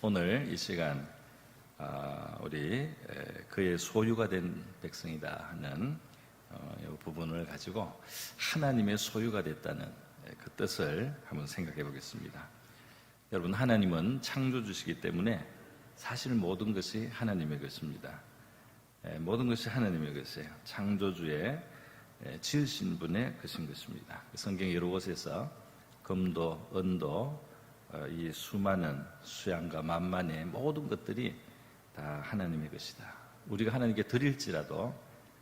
오늘 이 시간 우리 그의 소유가 된 백성이다 하는 이 부분을 가지고 하나님의 소유가 됐다는 그 뜻을 한번 생각해 보겠습니다. 여러분, 하나님은 창조주시기 때문에 사실 모든 것이 하나님의 것입니다. 모든 것이 하나님의 것이에요. 창조주의 지으신 분의 것인 것입니다. 성경 여러 곳에서 금도, 은도, 이 수많은 수양과 만만의 모든 것들이 다 하나님의 것이다. 우리가 하나님께 드릴지라도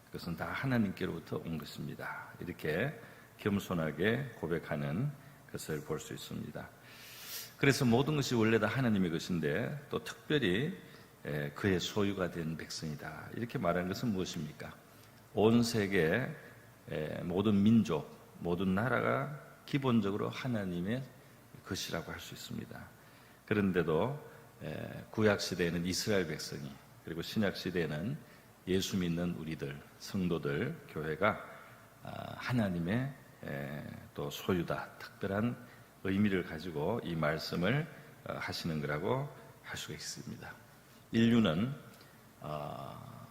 그것은 다 하나님께로부터 온 것입니다. 이렇게 겸손하게 고백하는 것을 볼 수 있습니다. 그래서 모든 것이 원래 다 하나님의 것인데 또 특별히 그의 소유가 된 백성이다. 이렇게 말하는 것은 무엇입니까? 온 세계 모든 민족, 모든 나라가 기본적으로 하나님의 것이라고 할 수 있습니다. 그런데도 구약 시대에는 이스라엘 백성이, 그리고 신약 시대에는 예수 믿는 우리들, 성도들, 교회가 하나님의 또 소유다, 특별한 의미를 가지고 이 말씀을 하시는 거라고 할 수가 있습니다. 인류는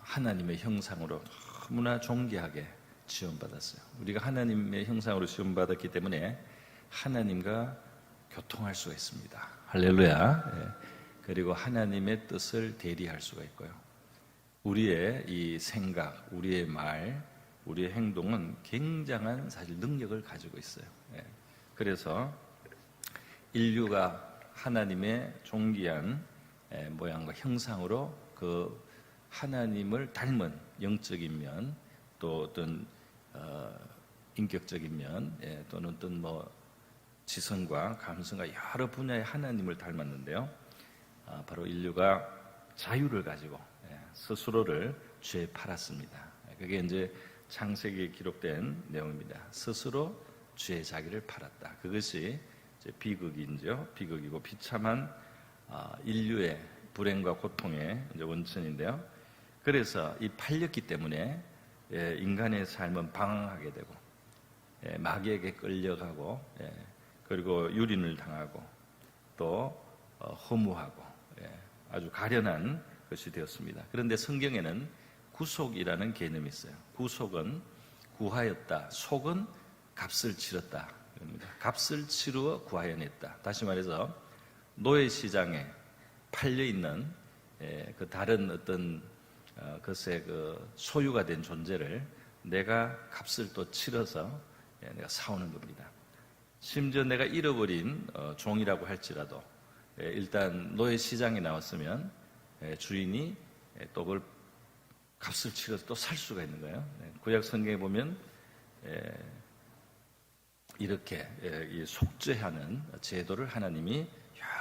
하나님의 형상으로 너무나 존귀하게 지원받았어요. 우리가 하나님의 형상으로 지원받았기 때문에 하나님과 교통할 수가 있습니다. 할렐루야. 그리고 하나님의 뜻을 대리할 수가 있고요. 우리의 이 생각, 우리의 말, 우리의 행동은 굉장한 사실 능력을 가지고 있어요. 그래서 인류가 하나님의 존귀한 모양과 형상으로 그 하나님을 닮은 영적인 면, 또 어떤 인격적인 면, 또는 어떤 지성과 감성과 여러 분야의 하나님을 닮았는데요. 바로 인류가 자유를 가지고 스스로를 죄에 팔았습니다. 그게 이제 창세기에 기록된 내용입니다. 스스로 죄에 자기를 팔았다. 그것이 이제 비극이고 비참한 인류의 불행과 고통의 이제 원천인데요. 그래서 이 팔렸기 때문에 인간의 삶은 방황하게 되고 마귀에게 끌려가고 그리고 유린을 당하고 또 허무하고 아주 가련한 것이 되었습니다. 그런데 성경에는 구속이라는 개념이 있어요. 구속은 구하였다, 속은 값을 치렀다. 값을 치루어 구하여냈다. 다시 말해서 노예 시장에 팔려 있는 그 다른 어떤 것의 그 소유가 된 존재를 내가 값을 또 치러서 내가 사오는 겁니다. 심지어 내가 잃어버린 종이라고 할지라도 일단 노예 시장에 나왔으면 주인이 또 그걸 값을 치러서 또 살 수가 있는 거예요. 구약 성경에 보면 이렇게 속죄하는 제도를 하나님이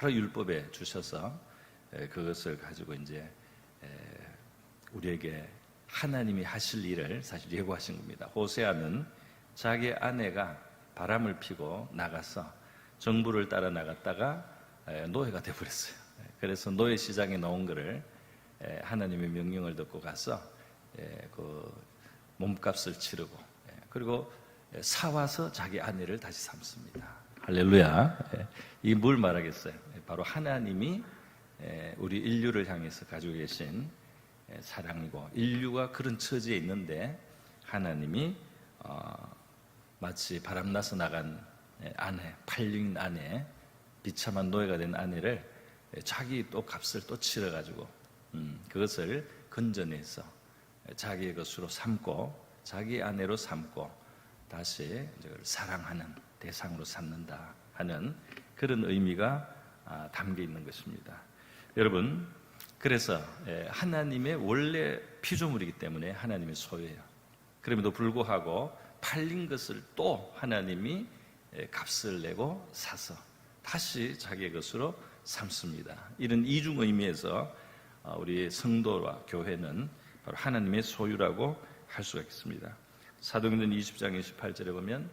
여러 율법에 주셔서 그것을 가지고 이제 우리에게 하나님이 하실 일을 사실 예고하신 겁니다. 호세아는 자기 아내가 바람을 피고 나가서 정부를 따라 나갔다가 노예가 되어버렸어요. 그래서 노예 시장에 나온 거를 하나님의 명령을 듣고 가서 그 몸값을 치르고 그리고 사와서 자기 아내를 다시 삼습니다. 할렐루야. 이게 뭘 말하겠어요? 바로 하나님이 우리 인류를 향해서 가지고 계신 사랑이고, 인류가 그런 처지에 있는데 하나님이 마치 바람나서 나간 아내, 팔린 아내, 비참한 노예가 된 아내를 자기 또 값을 또 치러가지고 그것을 건져내서 자기의 것으로 삼고 자기 아내로 삼고 다시 사랑하는 대상으로 삼는다 하는 그런 의미가 담겨 있는 것입니다. 여러분, 그래서 하나님의 원래 피조물이기 때문에 하나님의 소유예요. 그럼에도 불구하고 팔린 것을 또 하나님이 값을 내고 사서 다시 자기의 것으로 삼습니다. 이런 이중 의미에서 우리 성도와 교회는 바로 하나님의 소유라고 할 수가 있습니다. 사도행전 20장 28절에 보면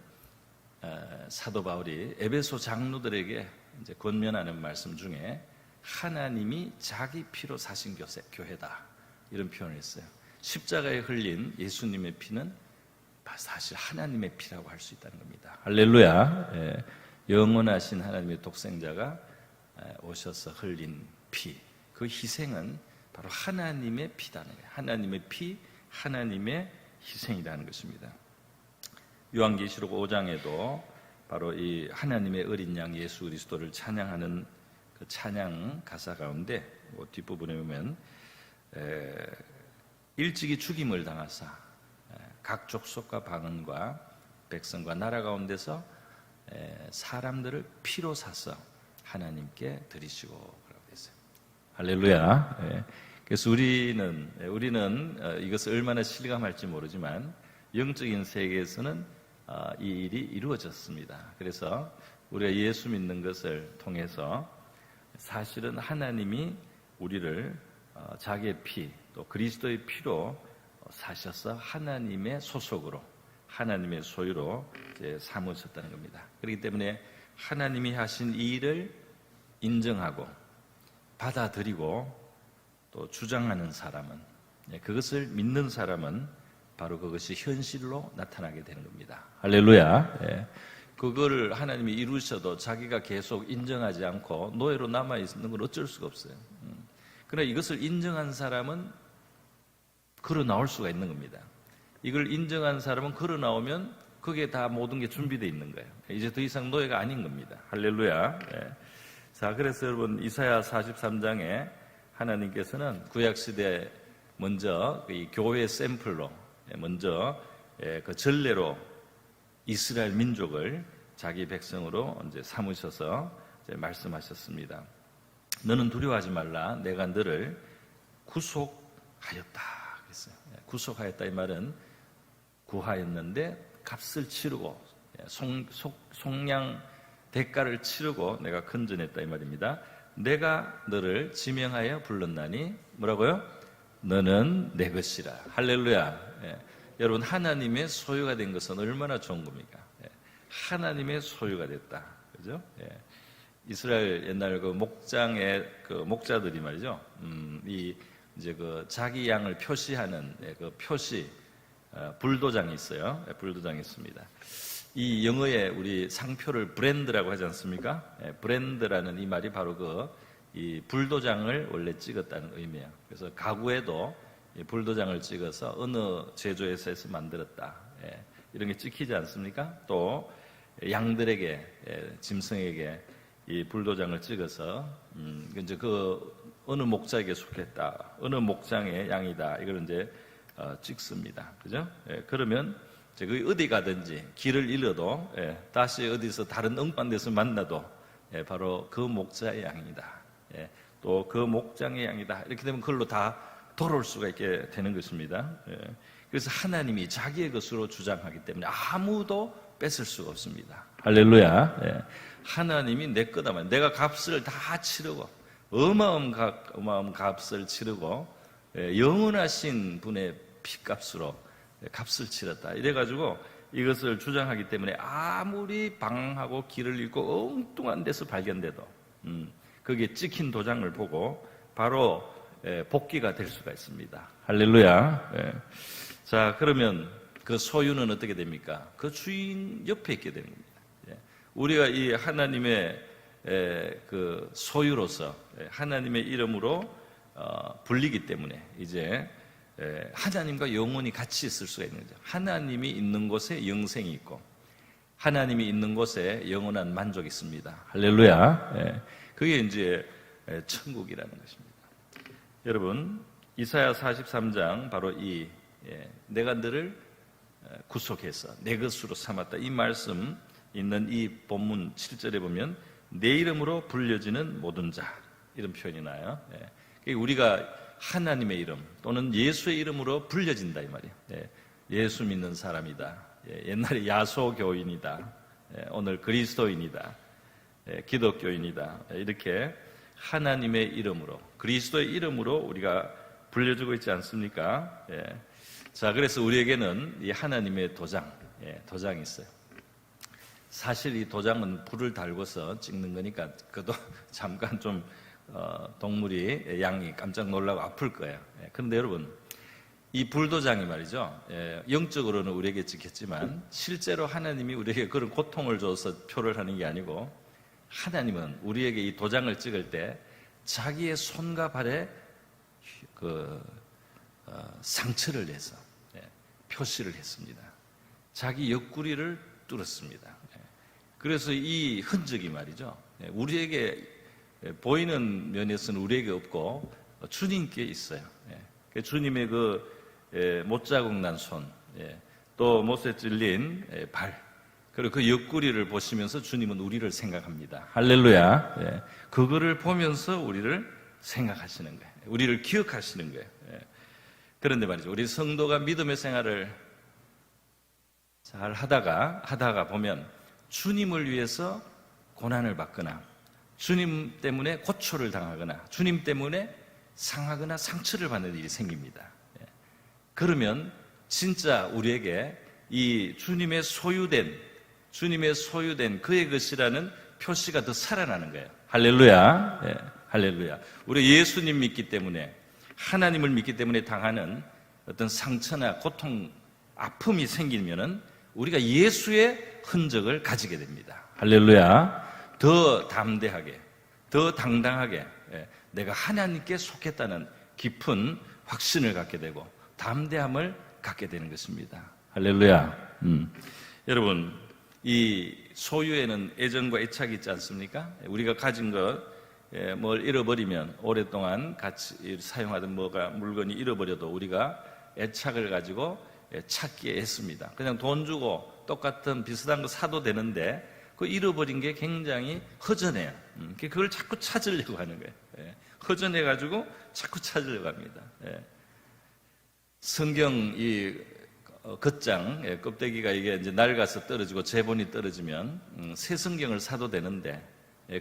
사도 바울이 에베소 장로들에게 이제 권면하는 말씀 중에 하나님이 자기 피로 사신 교회다, 이런 표현을 했어요. 십자가에 흘린 예수님의 피는 사실 하나님의 피라고 할 수 있다는 겁니다. 할렐루야. 영원하신 하나님의 독생자가 오셔서 흘린 피, 그 희생은 바로 하나님의 피다는 거예요. 하나님의 피, 하나님의 희생이라는 것입니다. 요한계시록 5장에도 바로 이 하나님의 어린 양 예수 그리스도를 찬양하는 그 찬양 가사 가운데 뒷부분에 보면 일찍이 죽임을 당하사 각 족속과 방언과 백성과 나라 가운데서 사람들을 피로 사서 하나님께 드리시고 그러고 있어요. 할렐루야. 그래서 우리는 이것을 얼마나 실감할지 모르지만 영적인 세계에서는 이 일이 이루어졌습니다. 그래서 우리가 예수 믿는 것을 통해서 사실은 하나님이 우리를 자기의 피, 또 그리스도의 피로 사셔서 하나님의 소속으로, 하나님의 소유로 삼으셨다는 겁니다. 그렇기 때문에 하나님이 하신 이 일을 인정하고 받아들이고 또 주장하는 사람은, 그것을 믿는 사람은 바로 그것이 현실로 나타나게 되는 겁니다. 할렐루야. 그걸 하나님이 이루셔도 자기가 계속 인정하지 않고 노예로 남아있는 건 어쩔 수가 없어요. 그러나 이것을 인정한 사람은 걸어 나올 수가 있는 겁니다. 이걸 인정한 사람은 걸어 나오면 그게 다 모든 게 준비되어 있는 거예요. 이제 더 이상 노예가 아닌 겁니다. 할렐루야. 자, 그래서 여러분 이사야 43장에 하나님께서는 구약시대에 먼저 이 교회 샘플로 먼저 그 전례로 이스라엘 민족을 자기 백성으로 이제 삼으셔서 이제 말씀하셨습니다. 너는 두려워하지 말라. 내가 너를 구속하였다. 그랬어요. 구속하였다 이 말은 구하였는데 값을 치르고 속량 대가를 치르고 내가 건져냈다 이 말입니다. 내가 너를 지명하여 불렀나니 뭐라고요? 너는 내 것이라. 할렐루야. 여러분 하나님의 소유가 된 것은 얼마나 좋은 겁니까? 하나님의 소유가 됐다. 그죠? 이스라엘 옛날 그 목장의 그 목자들이 말이죠. 이제 그 자기 양을 표시하는 그 표시 불도장이 있어요. 불도장이 있습니다. 이 영어에 우리 상표를 브랜드라고 하지 않습니까? 브랜드라는 이 말이 바로 이 불도장을 원래 찍었다는 의미예요. 그래서 가구에도 이 불도장을 찍어서 어느 제조회사에서 만들었다. 이런 게 찍히지 않습니까? 또 양들에게, 짐승에게 이 불도장을 찍어서 이제 그 어느 목자에게 속했다, 어느 목장의 양이다. 이걸 이제 찍습니다. 그죠? 그러면 그 어디 가든지 길을 잃어도 다시 어디서 다른 엉뚱한 데서 만나도 바로 그 목자의 양이다. 또 그 목장의 양이다. 이렇게 되면 그걸로 다 돌아올 수가 있게 되는 것입니다. 그래서 하나님이 자기의 것으로 주장하기 때문에 아무도 뺏을 수가 없습니다. 할렐루야. 하나님이 내 거다. 내가 값을 다 치르고 어마어마한 값을 치르고 영원하신 분의 피값으로 값을 치렀다. 이래가지고 이것을 주장하기 때문에 아무리 방황하고 길을 잃고 엉뚱한 데서 발견돼도 거기에 찍힌 도장을 보고 바로 복귀가 될 수가 있습니다. 할렐루야. 자, 그러면 그 소유는 어떻게 됩니까? 그 주인 옆에 있게 되는 겁니다. 우리가 이 하나님의 그 소유로서 하나님의 이름으로 불리기 때문에 이제 하나님과 영원히 같이 있을 수가 있는 거죠. 하나님이 있는 곳에 영생이 있고 하나님이 있는 곳에 영원한 만족이 있습니다. 할렐루야. 그게 이제 천국이라는 것입니다. 여러분 이사야 43장 바로 내가 너를 구속해서 내 것으로 삼았다. 이 말씀 있는 이 본문 7절에 보면 내 이름으로 불려지는 모든 자 이런 표현이 나요. 우리가 하나님의 이름 또는 예수의 이름으로 불려진다 이 말이에요. 예수 믿는 사람이다. 옛날에 야소교인이다. 오늘 그리스도인이다. 기독교인이다. 이렇게 하나님의 이름으로 그리스도의 이름으로 우리가 불려주고 있지 않습니까? 자, 그래서 우리에게는 이 하나님의 도장이 있어요. 사실 이 도장은 불을 달고서 찍는 거니까 그도 잠깐 좀 동물이 양이 깜짝 놀라고 아플 거예요. 그런데 여러분 이 불도장이 말이죠. 영적으로는 우리에게 찍혔지만 실제로 하나님이 우리에게 그런 고통을 줘서 표를 하는 게 아니고 하나님은 우리에게 이 도장을 찍을 때 자기의 손과 발에 상처를 내서 표시를 했습니다. 자기 옆구리를 뚫었습니다. 그래서 이 흔적이 말이죠, 우리에게 보이는 면에서는 우리에게 없고 주님께 있어요. 주님의 못자국 난 손, 또 못에 찔린 발, 그리고 그 옆구리를 보시면서 주님은 우리를 생각합니다. 할렐루야. 그거를 보면서 우리를 생각하시는 거예요. 우리를 기억하시는 거예요. 그런데 말이죠, 우리 성도가 믿음의 생활을 잘 하다가 보면 주님을 위해서 고난을 받거나 주님 때문에 고초를 당하거나 주님 때문에 상하거나 상처를 받는 일이 생깁니다. 그러면 진짜 우리에게 이 주님의 소유된 그의 것이라는 표시가 더 살아나는 거예요. 할렐루야. 할렐루야. 우리 예수님 믿기 때문에, 하나님을 믿기 때문에 당하는 어떤 상처나 고통, 아픔이 생기면은 우리가 예수의 흔적을 가지게 됩니다. 할렐루야. 더 담대하게, 더 당당하게 내가 하나님께 속했다는 깊은 확신을 갖게 되고 담대함을 갖게 되는 것입니다. 할렐루야. 여러분, 이 소유에는 애정과 애착이 있지 않습니까? 우리가 가진 뭘 잃어버리면, 오랫동안 같이 사용하던 물건이 잃어버려도 우리가 애착을 가지고 찾기에 애씁니다. 그냥 돈 주고 똑같은 비슷한 거 사도 되는데 그 잃어버린 게 굉장히 허전해요. 그걸 자꾸 찾으려고 하는 거예요. 허전해가지고 자꾸 찾으려고 합니다. 성경 겉장 껍데기가 이게 이제 낡아서 떨어지고 제본이 떨어지면 새 성경을 사도 되는데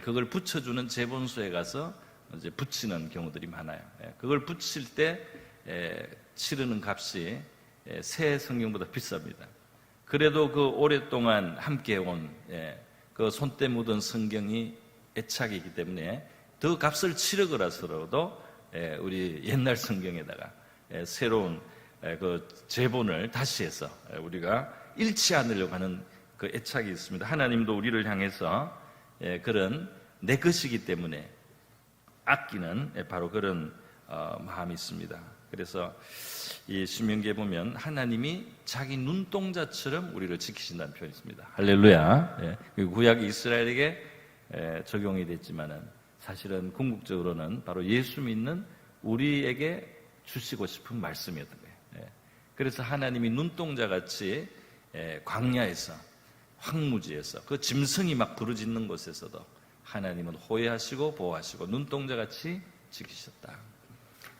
그걸 붙여주는 제본소에 가서 이제 붙이는 경우들이 많아요. 그걸 붙일 때 치르는 값이 새 성경보다 비쌉니다. 그래도 그 오랫동안 함께 온 그 손때 묻은 성경이 애착이기 때문에 더 값을 치르더라도 우리 옛날 성경에다가 새로운 그 제본을 다시 해서 우리가 잃지 않으려고 하는 그 애착이 있습니다. 하나님도 우리를 향해서 그런 내 것이기 때문에 아끼는 바로 그런 마음이 있습니다. 그래서 이 신명기에 보면 하나님이 자기 눈동자처럼 우리를 지키신다는 표현이 있습니다. 할렐루야. 구약 이스라엘에게 적용이 됐지만은 사실은 궁극적으로는 바로 예수 믿는 우리에게 주시고 싶은 말씀이었던 거예요. 그래서 하나님이 눈동자같이 광야에서, 황무지에서, 그 짐승이 막 부르짖는 곳에서도 하나님은 호해하시고 보호하시고 눈동자같이 지키셨다.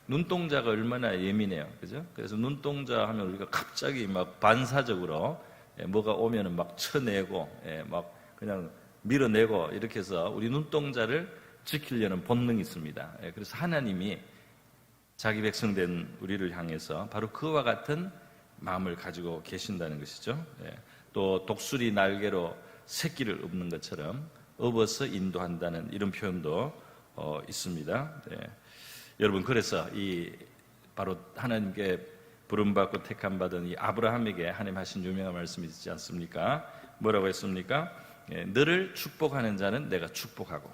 눈동자가 얼마나 예민해요. 그죠? 그래서 눈동자 하면 우리가 갑자기 막 반사적으로 뭐가 오면은 막 쳐내고 막 그냥 밀어내고 이렇게 해서 우리 눈동자를 지키려는 본능이 있습니다. 그래서 하나님이 자기 백성된 우리를 향해서 바로 그와 같은 마음을 가지고 계신다는 것이죠. 또 독수리 날개로 새끼를 업는 것처럼 업어서 인도한다는 이런 표현도 있습니다. 여러분, 그래서 바로 하나님께 부름받고 택함받은 이 아브라함에게 하나님 하신 유명한 말씀이 있지 않습니까? 뭐라고 했습니까? 너를 축복하는 자는 내가 축복하고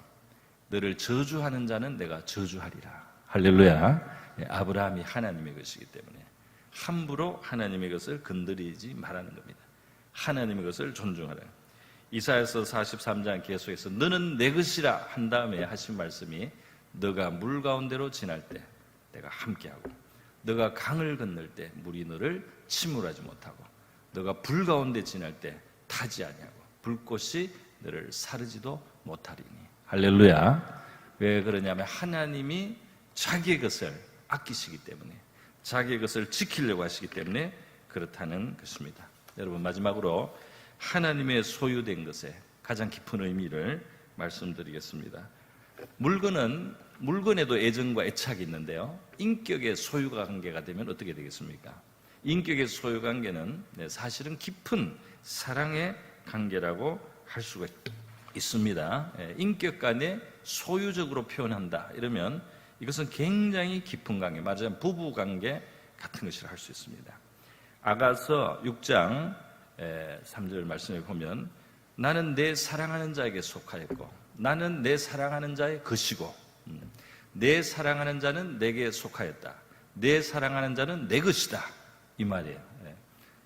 너를 저주하는 자는 내가 저주하리라. 할렐루야. 아브라함이 하나님의 것이기 때문에 함부로 하나님의 것을 건드리지 말라는 겁니다. 하나님의 것을 존중하라. 이사야서 43장 계속해서 너는 내 것이라 한 다음에 하신 말씀이 너가 물 가운데로 지날 때 내가 함께하고 너가 강을 건널 때 물이 너를 침몰하지 못하고 너가 불 가운데 지날 때 타지 아니하고 불꽃이 너를 사르지도 못하리니. 할렐루야. 왜 그러냐면 하나님이 자기의 것을 아끼시기 때문에, 자기의 것을 지키려고 하시기 때문에 그렇다는 것입니다. 여러분, 마지막으로 하나님의 소유된 것에 가장 깊은 의미를 말씀드리겠습니다. 물건에도 애정과 애착이 있는데요, 인격의 소유 관계가 되면 어떻게 되겠습니까? 인격의 소유 관계는 사실은 깊은 사랑의 관계라고 할 수가 있습니다. 인격 간에 소유적으로 표현한다 이러면 이것은 굉장히 깊은 관계, 맞아요. 부부 관계 같은 것이라 할 수 있습니다. 아가서 6장 3절 말씀에 보면 나는 내 사랑하는 자에게 속하였고 나는 내 사랑하는 자의 것이고 내 사랑하는 자는 내게 속하였다. 내 사랑하는 자는 내 것이다. 이 말이에요. 예.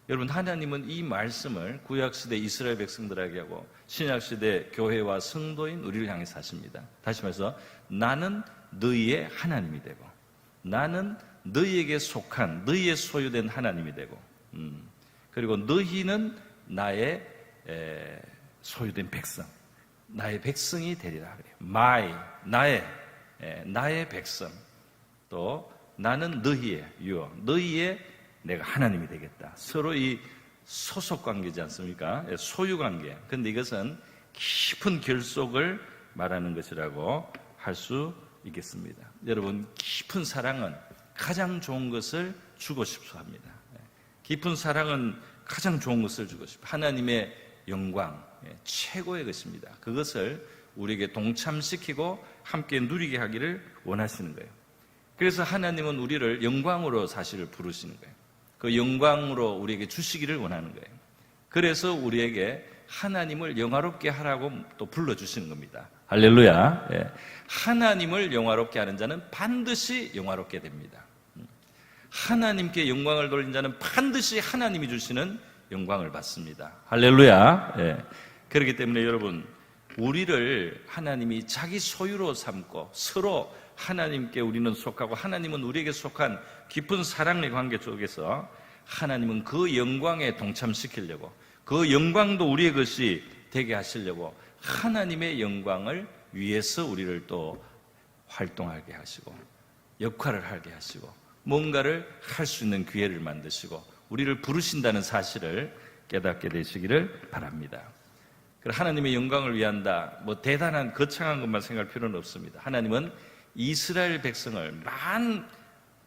여러분, 하나님은 이 말씀을 구약시대 이스라엘 백성들에게 하고 신약시대 교회와 성도인 우리를 향해서 하십니다. 다시 말해서 나는 너희의 하나님이 되고 나는 너희에게 속한 너희의 소유된 하나님이 되고 그리고 너희는 나의 소유된 백성, 나의 백성이 되리라 그래요. 나의 백성. 또 나는 너희의 내가 하나님이 되겠다. 서로 이 소속 관계지 않습니까? 소유 관계. 그런데 이것은 깊은 결속을 말하는 것이라고 할 수 있겠습니다. 여러분, 깊은 사랑은 가장 좋은 것을 주고 싶어 합니다. 깊은 사랑은 가장 좋은 것을 주고 싶어. 하나님의 영광, 최고의 것입니다. 그것을 우리에게 동참시키고 함께 누리게 하기를 원하시는 거예요. 그래서 하나님은 우리를 영광으로 사실 부르시는 거예요. 그 영광으로 우리에게 주시기를 원하는 거예요. 그래서 우리에게 하나님을 영화롭게 하라고 또 불러주시는 겁니다. 할렐루야. 하나님을 영화롭게 하는 자는 반드시 영화롭게 됩니다. 하나님께 영광을 돌린 자는 반드시 하나님이 주시는 영광을 받습니다. 할렐루야. 그렇기 때문에 여러분, 우리를 하나님이 자기 소유로 삼고 서로 하나님께 우리는 속하고 하나님은 우리에게 속한 깊은 사랑의 관계 속에서 하나님은 그 영광에 동참시키려고, 그 영광도 우리의 것이 되게 하시려고 하나님의 영광을 위해서 우리를 또 활동하게 하시고 역할을 하게 하시고 뭔가를 할 수 있는 기회를 만드시고 우리를 부르신다는 사실을 깨닫게 되시기를 바랍니다. 하나님의 영광을 위한다, 대단한 거창한 것만 생각할 필요는 없습니다. 하나님은 이스라엘 백성을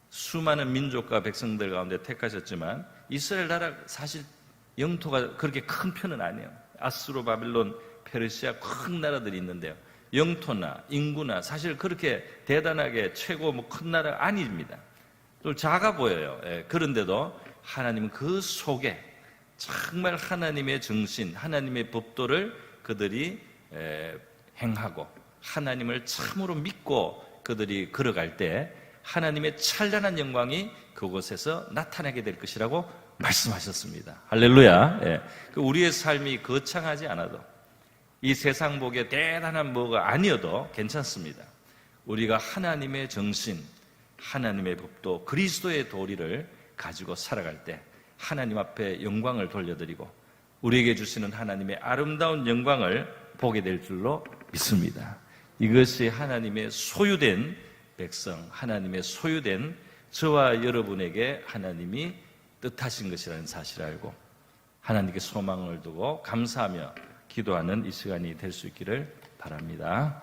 수많은 민족과 백성들 가운데 택하셨지만 이스라엘 나라 사실 영토가 그렇게 큰 편은 아니에요. 아수르, 바빌론, 페르시아 큰 나라들이 있는데요. 영토나 인구나 사실 그렇게 대단하게 최고 큰 나라가 아닙니다. 좀 작아 보여요. 그런데도 하나님은 그 속에 정말 하나님의 정신, 하나님의 법도를 그들이 행하고 하나님을 참으로 믿고 그들이 걸어갈 때 하나님의 찬란한 영광이 그곳에서 나타나게 될 것이라고 말씀하셨습니다. 할렐루야. 우리의 삶이 거창하지 않아도 이 세상 보기에 대단한 뭐가 아니어도 괜찮습니다. 우리가 하나님의 정신, 하나님의 법도, 그리스도의 도리를 가지고 살아갈 때 하나님 앞에 영광을 돌려드리고 우리에게 주시는 하나님의 아름다운 영광을 보게 될 줄로 믿습니다. 이것이 하나님의 소유된 백성, 하나님의 소유된 저와 여러분에게 하나님이 뜻하신 것이라는 사실을 알고 하나님께 소망을 두고 감사하며 기도하는 이 시간이 될 수 있기를 바랍니다.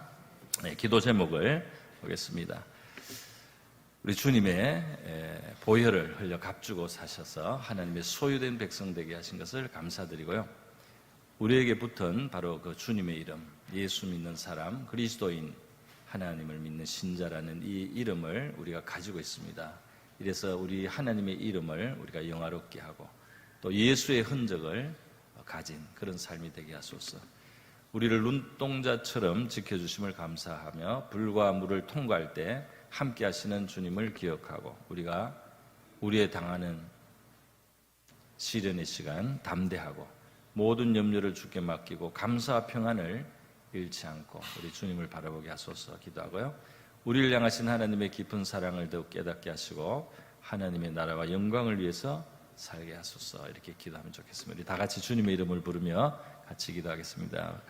기도 제목을 보겠습니다. 우리 주님의 보혈을 흘려 값주고 사셔서 하나님의 소유된 백성 되게 하신 것을 감사드리고요. 우리에게 붙은 바로 그 주님의 이름, 예수 믿는 사람, 그리스도인, 하나님을 믿는 신자라는 이 이름을 우리가 가지고 있습니다. 이래서 우리 하나님의 이름을 우리가 영화롭게 하고 또 예수의 흔적을 가진 그런 삶이 되게 하소서. 우리를 눈동자처럼 지켜주심을 감사하며 불과 물을 통과할 때 함께 하시는 주님을 기억하고 우리가 우리의 당하는 시련의 시간 담대하고 모든 염려를 주께 맡기고 감사와 평안을 잃지 않고 우리 주님을 바라보게 하소서 기도하고요. 우리를 향하신 하나님의 깊은 사랑을 더욱 깨닫게 하시고 하나님의 나라와 영광을 위해서 살게 하소서 이렇게 기도하면 좋겠습니다. 우리 다 같이 주님의 이름을 부르며 같이 기도하겠습니다.